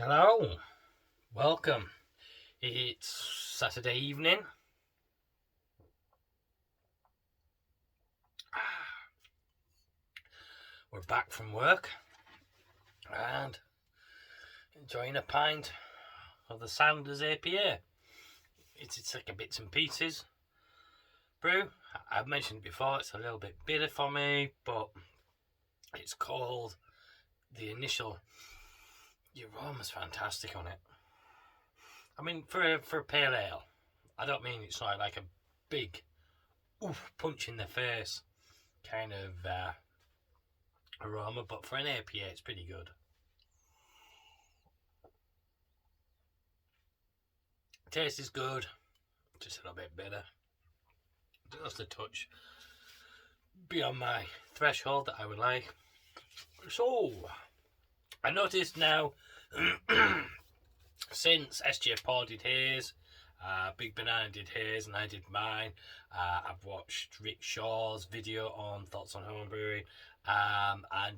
Hello, welcome. It's Saturday evening. We're back from work and enjoying a pint of the Sanders APA. It's like a bits and pieces brew. I've mentioned before, it's a little bit bitter for me, but it's cold. The aroma's fantastic on it. I mean, for a pale ale, I don't mean it's not like a big punch in the face kind of aroma, but for an APA it's pretty good. Taste is good, just a little bit bitter, just a touch beyond my threshold that I would like. So I noticed now since SJ Paul did his, Big Banana did his, and I did mine. I've watched Rick Shaw's video on Thoughts on Homebrewing, and I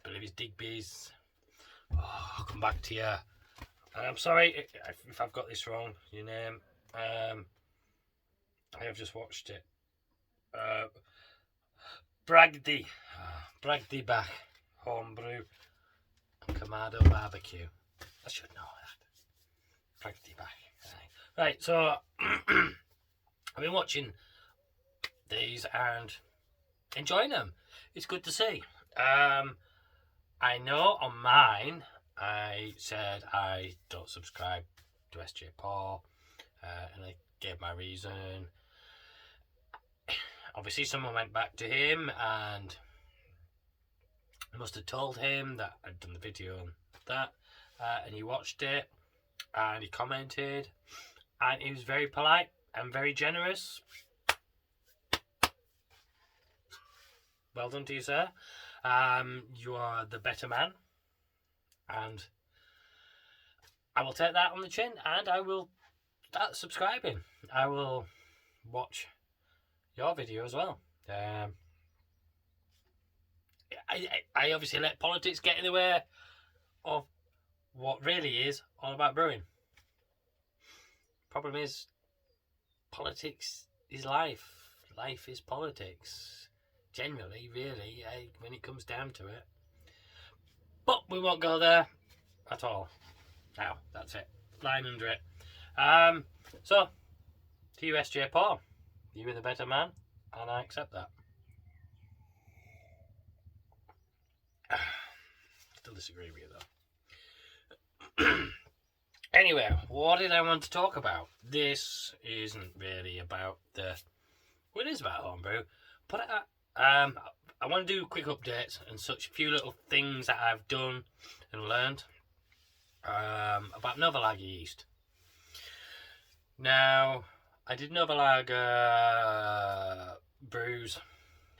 believe it's Digby's. I'll come back to you. And I'm sorry if I've got this wrong, your name. I have just watched it. Bragdy Bach Homebrew and Kamado Barbecue. I should know that. Bragdy Bach. Right, so I've been watching these and enjoying them. It's good to see. I know on mine I said I don't subscribe to SJ Paul, and I gave my reason. Obviously someone went back to him and must have told him that I'd done the video on that, and he watched it and he commented, and he was very polite and very generous. Well done to you, sir. You are the better man, and I will take that on the chin, and I will start subscribing. I will watch your video as well. I obviously let politics get in the way of what really is all about brewing. Problem is, politics is life. Life is politics. Generally, really, when it comes down to it. But we won't go there at all. Now, that's it. Line under it. So, to you, SJ Paul. You were the better man, and I accept that. Still disagree with you, though. Anyway, what did I want to talk about? This isn't really about well, it is about homebrew, but I want to do quick updates and such few little things that I've done and learned about Novalagger yeast. Now, I did Novalagger brews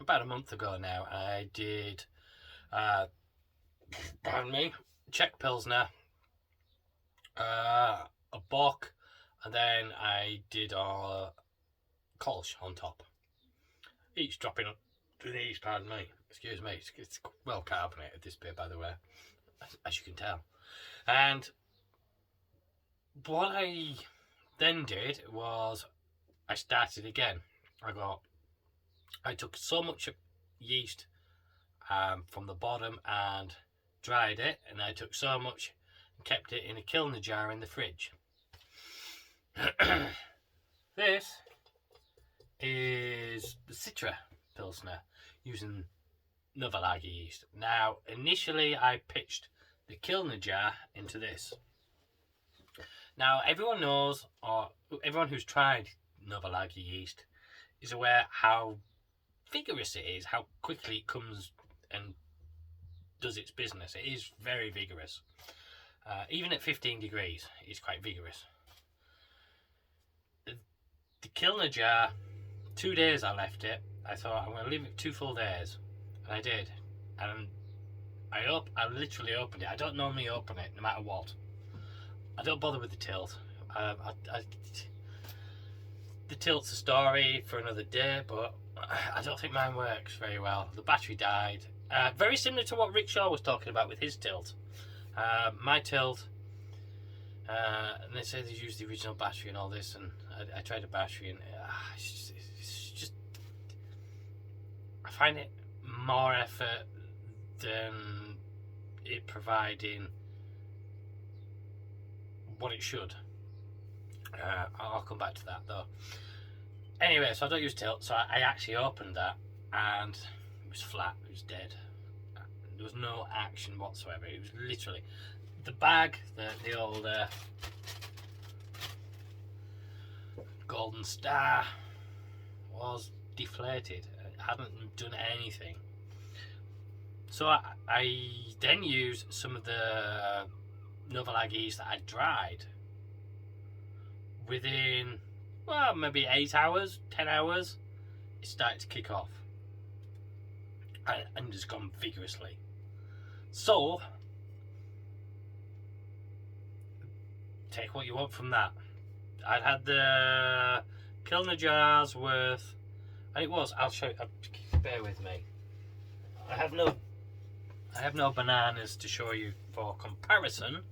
about a month ago now. I did, Czech Pilsner, a Bock, and then I did a Kolsch on top. Each dropping up to the yeast, pardon me. Excuse me, it's well carbonated, this beer, by the way, as you can tell. And what I then did was I started again. I took so much yeast from the bottom and dried it, and I took so much and kept it in a Kilner jar in the fridge. This is the Citra Pilsner using Novalagger yeast. Now, initially I pitched the Kilner jar into this. Now, everyone knows, or everyone who's tried Novalagger yeast is aware how vigorous it is, how quickly it comes and does its business. It is very vigorous. Even at 15 degrees, it's quite vigorous. The Kilner jar, 2 days I left it. I thought I'm going to leave it 2 full days, and I did. And I literally opened it. I don't normally open it, no matter what. I don't bother with the tilt. The tilt's a story for another day, but I don't think mine works very well. The battery died. Very similar to what Rick Shaw was talking about with his tilt. My tilt, and they say they use the original battery and all this, and I tried a battery, and it's just I find it more effort than it providing what it should. I'll come back to that though. Anyway, so I don't use tilt, so I actually opened that, and it was flat, it was dead. There was no action whatsoever. It was literally the bag, the old Golden Star was deflated. It hadn't done anything. So I then used some of the Novalag yeast that I dried. Within, well, maybe 8 hours, 10 hours, it started to kick off. And just gone vigorously. So, take what you want from that. I'd had the Kilner jars worth, and it was, I'll show you, bear with me. I have no bananas to show you for comparison,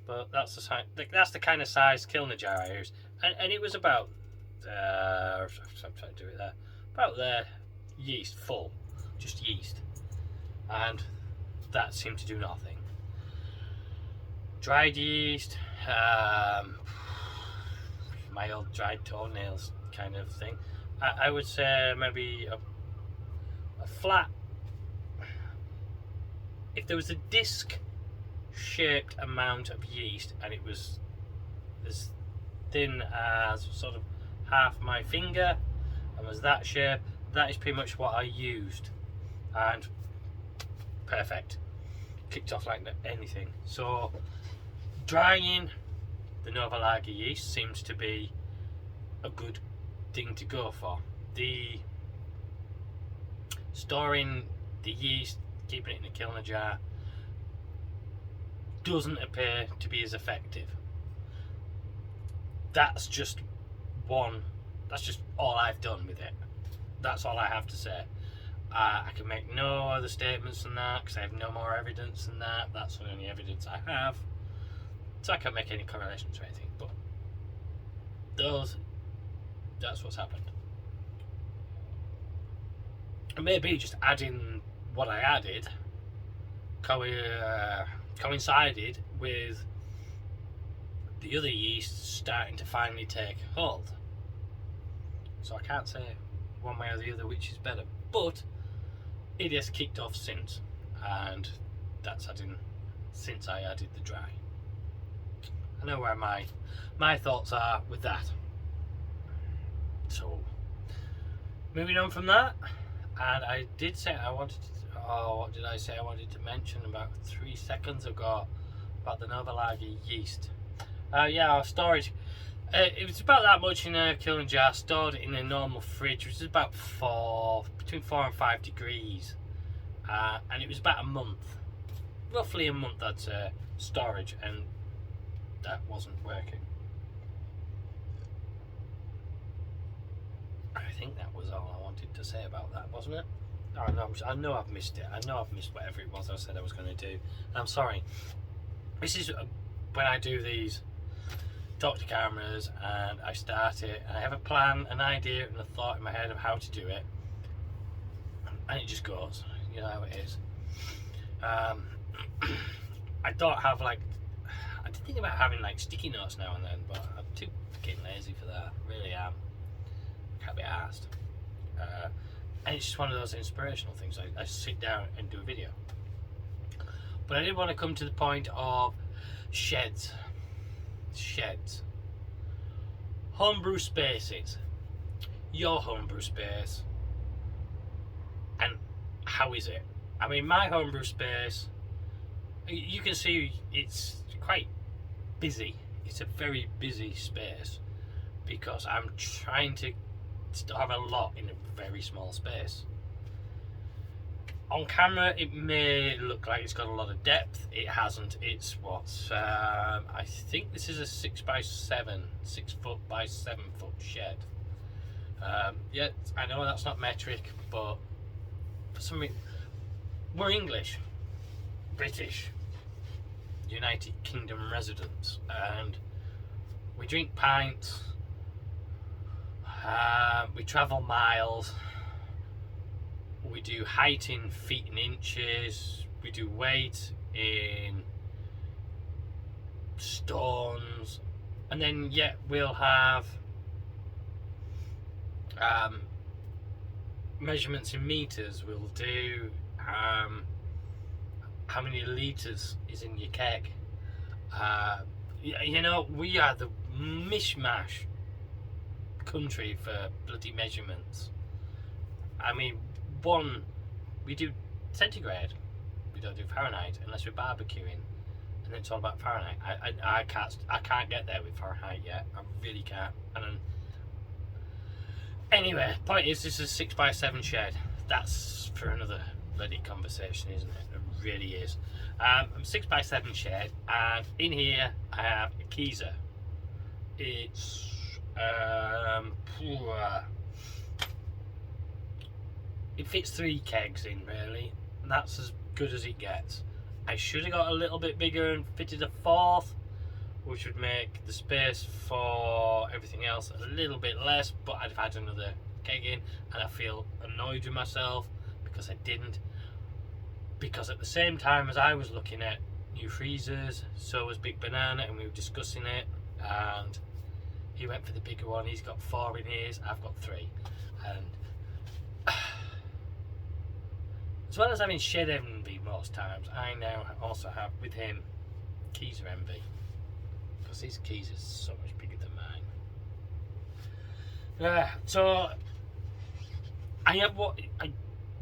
but that's the kind of size Kilner jar I use, and it was about I'm trying to do it there, about there, yeast full, just yeast, and that seemed to do nothing. Dried yeast, my old dried toenails kind of thing. I would say maybe a flat. If there was a disc-shaped amount of yeast and it was as thin as sort of half my finger and was that shape, that is pretty much what I used, and perfect, kicked off like anything. So drying the Novalag yeast seems to be a good thing to go for. The storing the yeast, keeping it in a Kilner jar, doesn't appear to be as effective. That's just all I've done with it. That's all I have to say. I can make no other statements than that because I have no more evidence than that. That's the only evidence I have. So I can't make any correlations or anything, but that's what's happened. And maybe just adding what I added coincided with the other yeast starting to finally take hold. So I can't say one way or the other which is better, but it has kicked off since, and that's adding since I added the dry. I know where my thoughts are with that. So moving on from that, and I did say I wanted to, what did I say I wanted to mention about 3 seconds ago about the Novalag yeast. Our storage. It was about that much in a Kilner jar, stored in a normal fridge, which is about between 4 and 5 degrees, and it was about a month, roughly a month, I'd say, storage, and that wasn't working. I think that was all I wanted to say about that, wasn't it? I know I've missed it. I know I've missed whatever it was I said I was going to do. I'm sorry. This is when I do these talk to cameras and I start it and I have a plan, an idea and a thought in my head of how to do it, and it just goes, you know how it is. I don't have I did think about having sticky notes now and then, but I'm too fucking lazy for that, I really am. Can't be asked. And it's just one of those inspirational things. I sit down and do a video. But I did want to come to the point of sheds. Homebrew spaces. Your homebrew space. And how is it? I mean, my homebrew space, you can see it's quite busy. It's a very busy space because I'm trying to still have a lot in a very small space. On camera it may look like it's got a lot of depth. It hasn't. It's I think this is a 6 by 7 foot by 7 foot shed. Yeah, I know that's not metric, but for some reason we're English, British, United Kingdom residents, and we drink pints, we travel miles, we do height in feet and inches, we do weight in stones, and then yet we'll have measurements in meters. We'll do how many litres is in your keg. You know, we are the mishmash country for bloody measurements. I mean, we do centigrade, we don't do Fahrenheit unless we're barbecuing, and it's all about Fahrenheit. I can't get there with Fahrenheit yet. I really can't. And anyway, point is, this is a 6x7 shed. That's for another bloody conversation, isn't it? It really is. 6x7 shed, and in here I have a Keezer. It's it fits 3 kegs in, really, and that's as good as it gets. I should have got a little bit bigger and fitted a 4th, which would make the space for everything else a little bit less, but I'd have had another keg in, and I feel annoyed with myself because I didn't. Because at the same time as I was looking at new freezers, so was Big Banana, and we were discussing it, and he went for the bigger one. He's got 4 in his, I've got 3, and as well as having shed envy most times, I now also have with him Keezer envy, because his Keezer's so much bigger than mine. So I have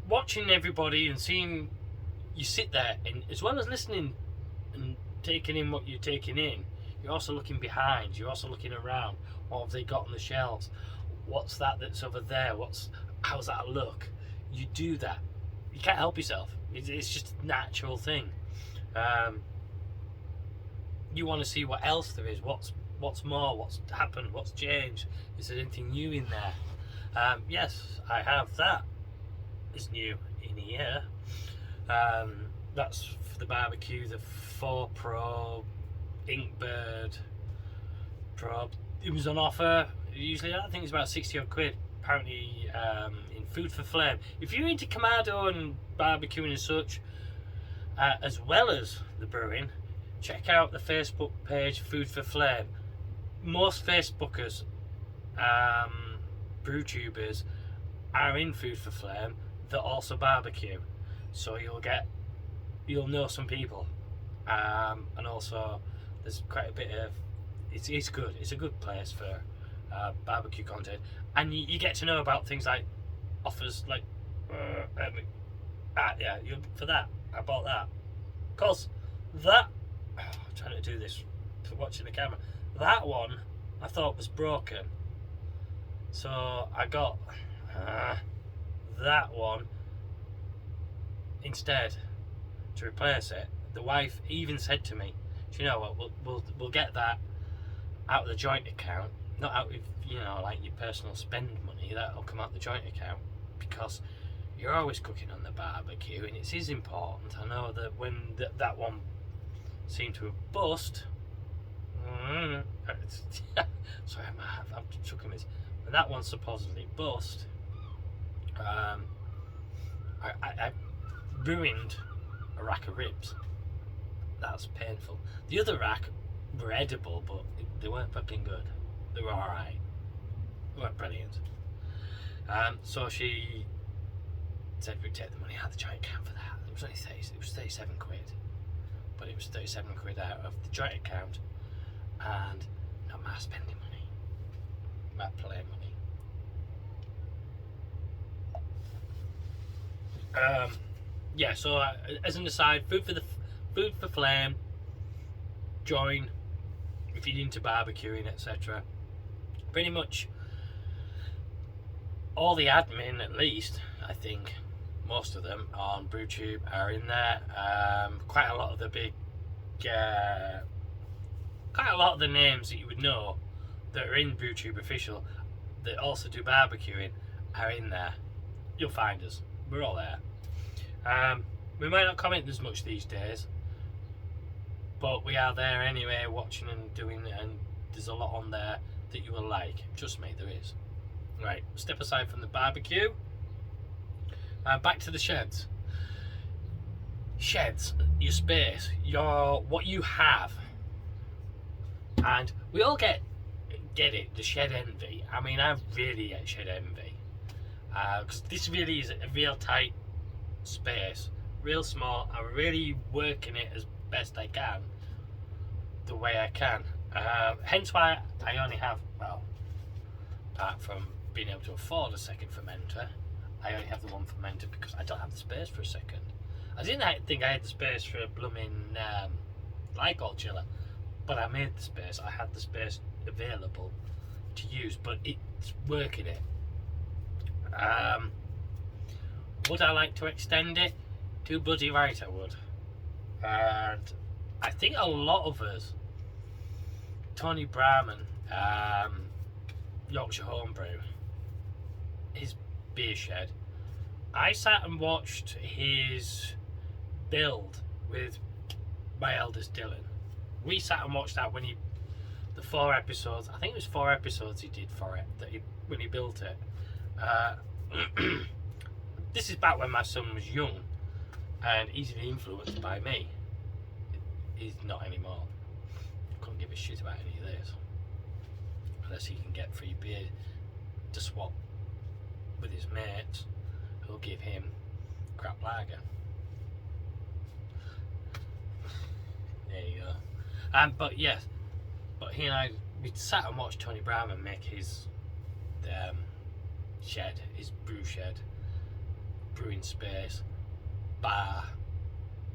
watching everybody and seeing you sit there, and as well as listening and taking in what you're taking in, you're also looking behind, you're also looking around. What have they got on the shelves? What's that's over there? How's that look? You do that. You can't help yourself. It's just a natural thing. You want to see what else there is. What's more? What's happened? What's changed? Is there anything new in there? Yes, I have that. Is new in here. That's for the barbecue. The 4 Pro Inkbird probe. It was on offer. Usually, I think it's about 60 odd quid. Apparently, in Food for Flame. If you're into Kamado and barbecuing and such, as well as the brewing, check out the Facebook page Food for Flame. Most Facebookers, brew tubers, are in Food for Flame that also barbecue. So you'll know some people, and also there's quite a bit of it's good. It's a good place for barbecue content, and you get to know about things like offers, like for that I bought that, cause that I'm trying to do this for watching the camera. That one I thought was broken, so I got that one instead to replace it. The wife even said to me, "Do you know what? We'll get that out of the joint account, not out of, you know, like your personal spend money. That'll come out the joint account because you're always cooking on the barbecue, and it is important. I know that when that one seemed to have bust." Sorry, I'm chucking this. When that one supposedly bust, I ruined a rack of ribs. That was painful. The other rack were edible, but they weren't fucking good. They were alright. They weren't brilliant. So she said we'd take the money out of the joint account for that. It was only 37 quid. But it was 37 quid out of the joint account, and not my spending money. My play money. Yeah, so as an aside, Food for Flame, join if you're into barbecuing, etc. Pretty much all the admin, at least, I think, most of them on BrewTube are in there. Quite a lot of the big, quite a lot of the names that you would know that are in BrewTube official that also do barbecuing are in there. You'll find us. We're all there. We might not comment as much these days, but we are there anyway, watching and doing, and there's a lot on there that you will like. Trust me, there is. Right, step aside from the barbecue. Back to the sheds. Sheds, your space, what you have, and we all get it. The shed envy. I mean, I really get shed envy because this really is a real tight space, real small. I'm really working it as best I can, the way I can. Hence why I only have, well, apart from being able to afford a second fermenter, I only have the one fermenter because I don't have the space for a second. I didn't think I had the space for a blooming glycol chiller, but I made the space. I had the space available to use, but it's working it. Would I like to extend it? Too bloody right I would. And I think a lot of us, Tony Brahman, Yorkshire Homebrew, his beer shed, I sat and watched his build with my eldest Dylan. We sat and watched that when the 4 episodes, I think it was 4 episodes he did for it, when he built it. This is back when my son was young and easily influenced by me. He's not anymore. Couldn't give a shit about any of this unless he can get free beer to swap with his mates who'll give him crap lager. There you go. But yes, but he and I, we sat and watched Tony Brahman make his shed, his brew shed, brewing space, bar.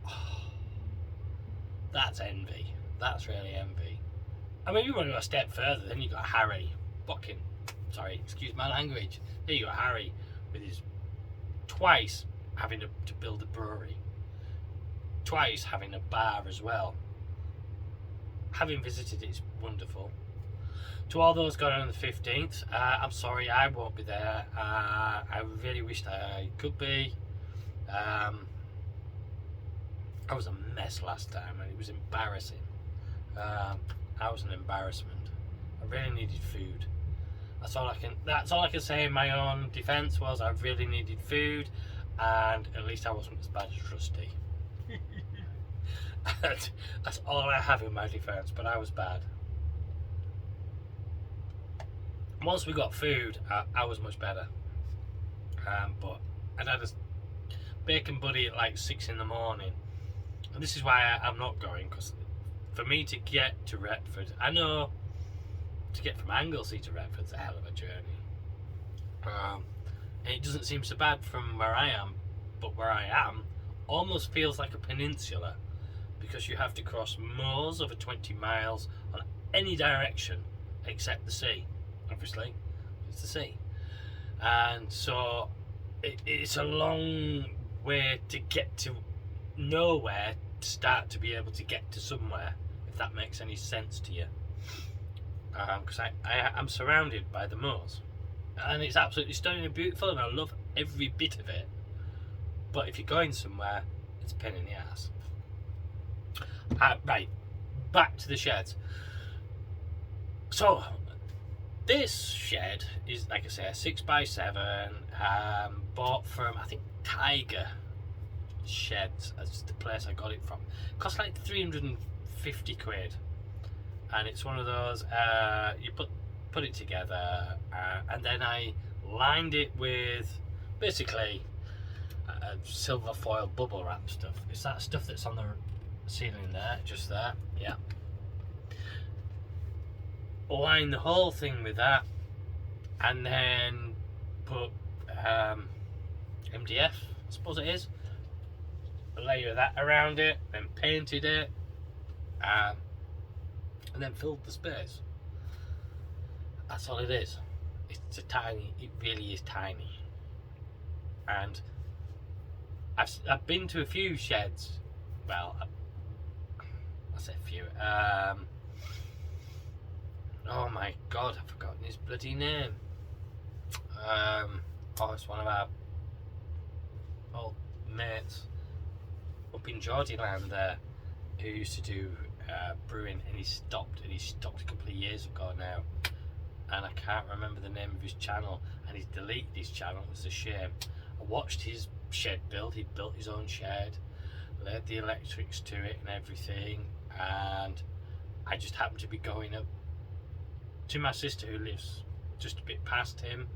Oh, that's envy. That's really envy. I mean, you want to go a step further, then you got Harry. Sorry, excuse my language. There you got Harry with his twice having to build a brewery, twice having a bar as well. Having visited it's wonderful. To all those going on the 15th, I'm sorry I won't be there. I really wish that I could be. I was a mess last time and it was embarrassing. I was an embarrassment. I really needed food. That's all I can say in my own defence was I really needed food, and at least I wasn't as bad as Rusty. That's all I have in my defence, but I was bad. Once we got food, I was much better. But I'd had a bacon buddy at like 6 in the morning, and this is why I'm not going, because for me to get to Retford, I know to get from Anglesey to Retford's a hell of a journey. And it doesn't seem so bad from where I am, but where I am almost feels like a peninsula, because you have to cross moors over 20 miles on any direction except the sea. Obviously, it's the sea. And so it's a long way to get to nowhere to start to be able to get to somewhere, if that makes any sense to you. Because I'm surrounded by the moors. And it's absolutely stunning and beautiful, and I love every bit of it. But if you're going somewhere, it's a pain in the ass. Right, back to the sheds. So, this shed is, like I say, a 6x7, bought from, I think, Tiger Sheds, that's the place I got it from. It cost like 350 quid. And it's one of those, you put it together, and then I lined it with, basically, silver foil bubble wrap stuff. It's that stuff that's on the ceiling there, just there, yeah. Line the whole thing with that, and then put MDF, I suppose it is, a layer of that around it, then painted it, and then filled the space. That's all it is. It's it really is tiny. And I've been to a few sheds. Well, I say a few. Oh my god, I've forgotten his bloody name. It's one of our old mates up in Geordieland there, who used to do brewing, and he stopped a couple of years ago now, and I can't remember the name of his channel, and he's deleted his channel. It was a shame. I watched his shed build. He built his own shed, laid the electrics to it and everything, and I just happened to be going up to my sister who lives just a bit past him,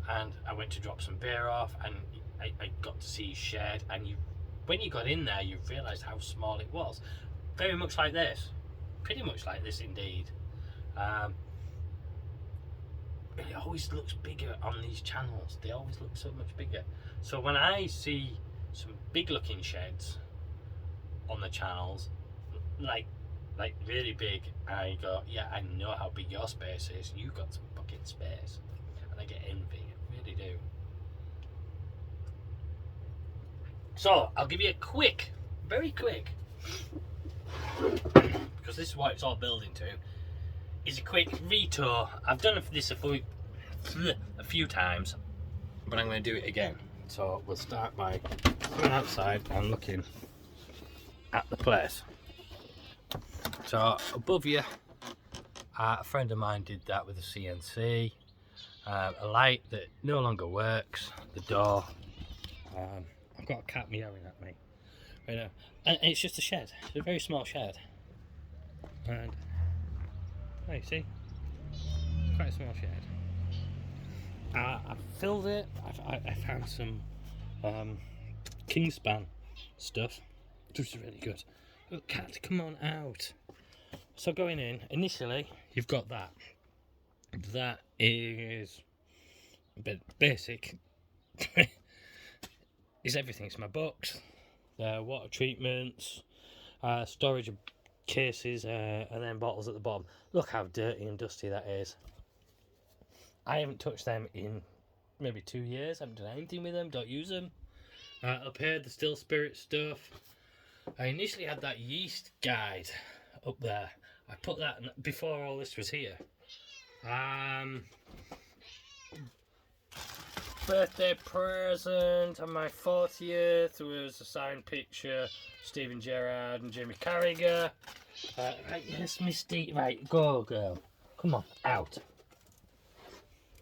and I went to drop some beer off, and I got to see his shed, and when you got in there you realised how small it was. Very much like this, pretty much like this indeed. It always looks bigger on these channels. They always look so much bigger. So when I see some big looking sheds on the channels, like really big, I go, yeah, I know how big your space is. You've got some fucking space. And I get envy, I really do. So I'll give you a very quick, because this is what it's all building to, is a quick retour. I've done this a few times, but I'm going to do it again. So we'll start by going outside and looking at the place. So above you, a friend of mine did that with a CNC, a light that no longer works, the door. I've got a cat meowing at me right now, and it's just a shed. It's a very small shed, and oh, you see, quite a small shed. I filled it. I found some Kingspan stuff, which is really good. Look, cat, come on out. So going in, initially, you've got that. That is a bit basic. Is everything. It's my books, water treatments, storage of cases, and then bottles at the bottom. Look how dirty and dusty that is. I haven't touched them in maybe 2 years. I haven't done anything with them. Don't use them. Up here, the still spirit stuff. I initially had that yeast guide up there. I put that before all this was here. Birthday present on my 40th was a signed picture, Steven Gerrard and Jamie Carragher. Right, yes, Misty. Right, go girl. Come on, out.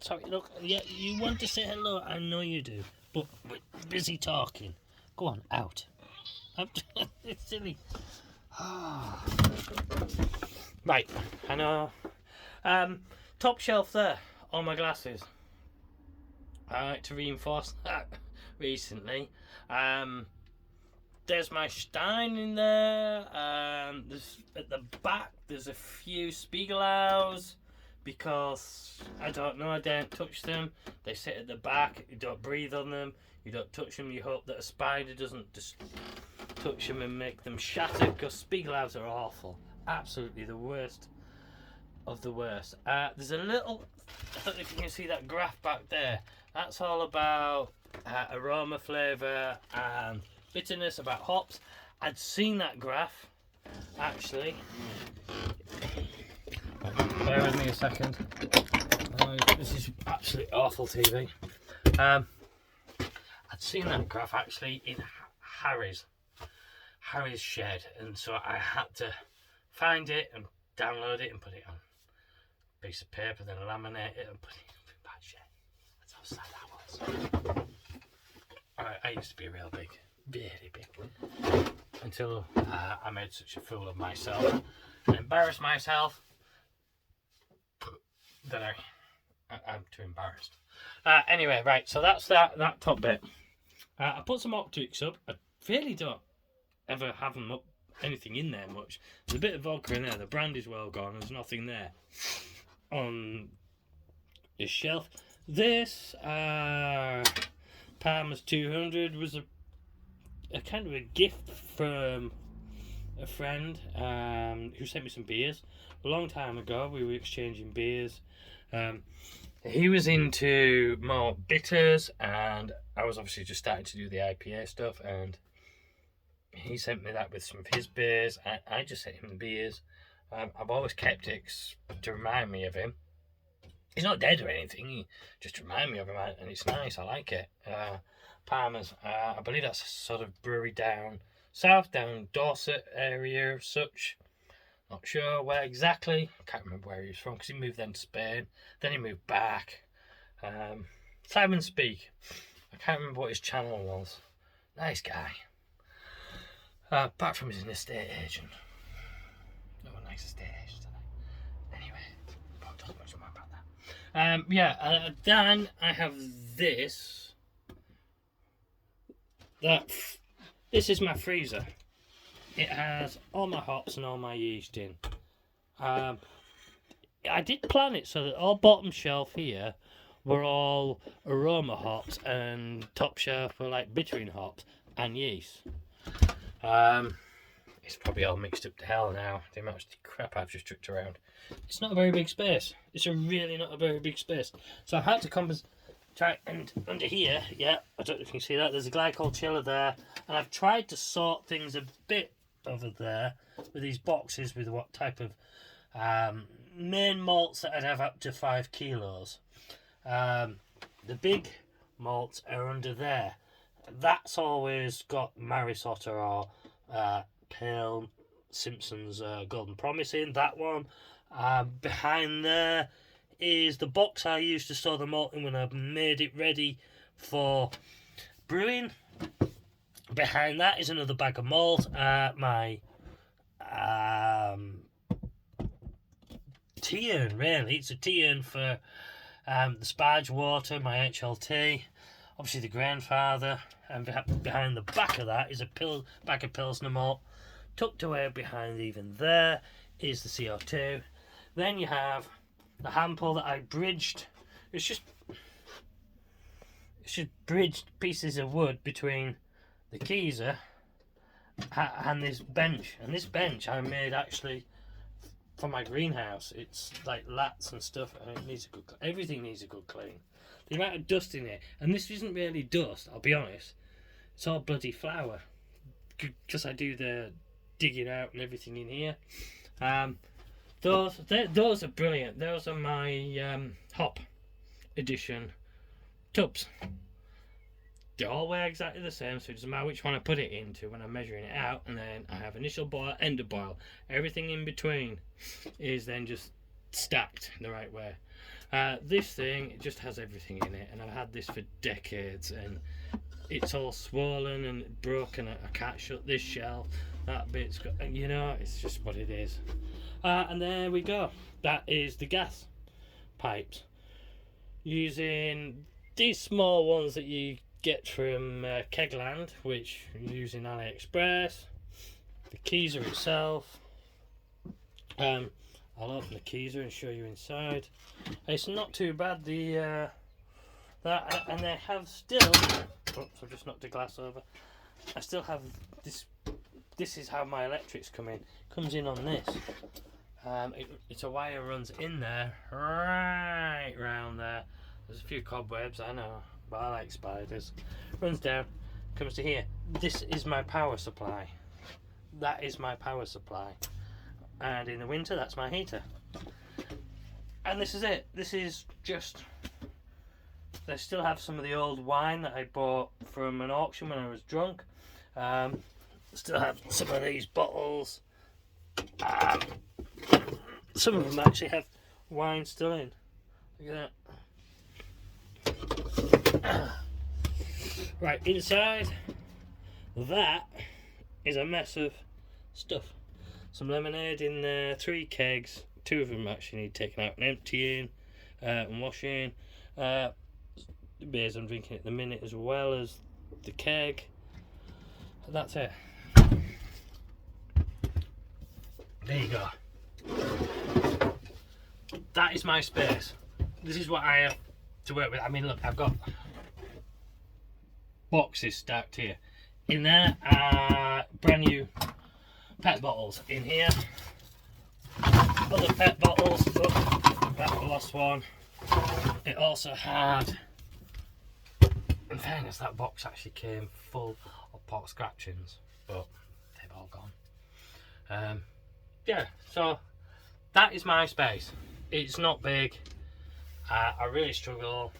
Sorry, look, yeah, you want to say hello, I know you do, but we're busy talking. Go on, out. It's silly. Right, I know. Top shelf there, all my glasses. I like to reinforce that recently. There's my Stein in there. There's at the back. There's a few Spiegelau's because I don't know. I don't touch them. They sit at the back. You don't breathe on them. You don't touch them. You hope that a spider doesn't just touch them and make them shatter, because Spiegelau's are awful. Absolutely the worst of the worst. There's a little. I don't know if you can see that graph back there. That's all about aroma, flavour and bitterness, about hops. I'd seen that graph, actually. Bear with me a second. This is absolutely awful TV. I'd seen that graph actually in Harry's shed, and so I had to find it and download it and put it on a piece of paper, then laminate it and put it in my shed. That's how sad that was. I used to be real big, really big, until I made such a fool of myself and embarrassed myself that I'm too embarrassed. Anyway, right, so that's that top bit. I put some optics up. I really don't ever have them up anything in there much. There's a bit of vodka in there. The brand is well gone. There's nothing there on this shelf. This Palmer's 200 was a kind of a gift from a friend who sent me some beers a long time ago. We were exchanging beers. He was into more bitters, and I was obviously just starting to do the IPA stuff, and he sent me that with some of his beers. I just sent him the beers. I've always kept it to remind me of him. He's not dead or anything, he just remind me of him, and it's nice. I like it. Palmer's, I believe that's a sort of brewery down south, down Dorset area of such. Not sure where exactly. Can't remember where he was from because he moved then to Spain. Then he moved back. Simon Speak. I can't remember what his channel was. Nice guy. Apart from he's an estate agent. Oh, nice estate agent. Anyway, won't talk much more about that. Then I have this. This is my freezer. It has all my hops and all my yeast in. I did plan it so that all bottom shelf here were all aroma hops and top shelf were like bittering hops and yeast. It's probably all mixed up to hell now, the amount of crap I've just chucked around. It's not a very big space. It's really not a very big space. So I've had to try, and under here, yeah, I don't know if you can see that, there's a glycol chiller there, and I've tried to sort things a bit over there with these boxes with what type of main malts that I'd have up to 5 kilos. The big malts are under there. That's always got Maris Otter or Pale Simpson's Golden Promise in, that one. Behind there is the box I used to store the malt in when I've made it ready for brewing. Behind that is another bag of malt. My tea urn, really. It's a tea urn for the sparge water, my HLT, obviously the grandfather, and behind the back of that is a bag of Pilsner malt. Tucked away behind even there is the CO2. Then you have the hand pull that I bridged. It's just bridged pieces of wood between the Keyser and this bench. And this bench I made actually for my greenhouse. It's like lats and stuff, and it needs everything needs a good clean. The amount of dust in it, and this isn't really dust, I'll be honest. It's all bloody flour, because I do the digging out and everything in here. Those are brilliant. Those are my hop edition tubs. They all weigh exactly the same, so it doesn't matter which one I put it into when I'm measuring it out. And then I have initial boil, end of boil. Everything in between is then just stacked the right way. This thing, it just has everything in it, and I've had this for decades, and it's all swollen and broken. I can't shut this shelf. That bit's got, you know, it's just what it is. And there we go. That is the gas pipes. Using these small ones that you get from Kegland, which you're using AliExpress. The Keyser itself. I'll open the Keyser and show you inside. It's not too bad. And they have still. Oops, I've just knocked the glass over. I still have this. This is how my electrics come in. Comes in on this. It's a wire runs in there, right round there. There's a few cobwebs, I know, but I like spiders. Runs down, comes to here. This is my power supply. That is my power supply. And in the winter, that's my heater. And this is it. This is just... They still have some of the old wine that I bought from an auction when I was drunk. Still have some of these bottles. Some of them actually have wine still in. Look at that. Right, inside that is a mess of stuff. Some lemonade in there, 3 kegs. 2 of them actually need taken out and emptying and washing. The beers I'm drinking at the minute, as well as the keg. And that's it. There you go. That is my space. This is what I have to work with. I mean, look, I've got boxes stacked here. In there are brand new pet bottles. In here, other pet bottles. Oh, that's the last one. It also had, in fairness, that box actually came full of pork scratchings, but they've all gone. Yeah, so that is my space. It's not big. I really struggle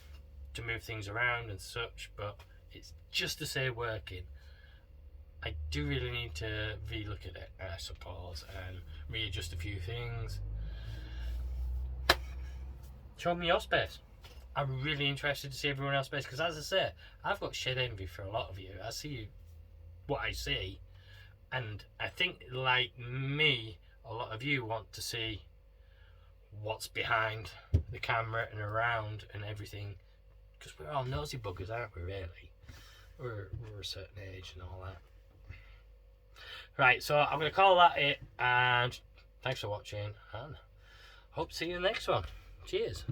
to move things around and such, but it's just to say working. I do really need to relook at it, I suppose, and readjust a few things. Show me your space. I'm really interested to see everyone else's space, because as I say, I've got shed envy for a lot of you. I see what I see, and I think, like me, a lot of you want to see what's behind the camera and around and everything, because we're all nosy buggers, aren't we, really? We're a certain age and all that. Right, so I'm going to call that it, and thanks for watching, and hope to see you in the next one. Cheers.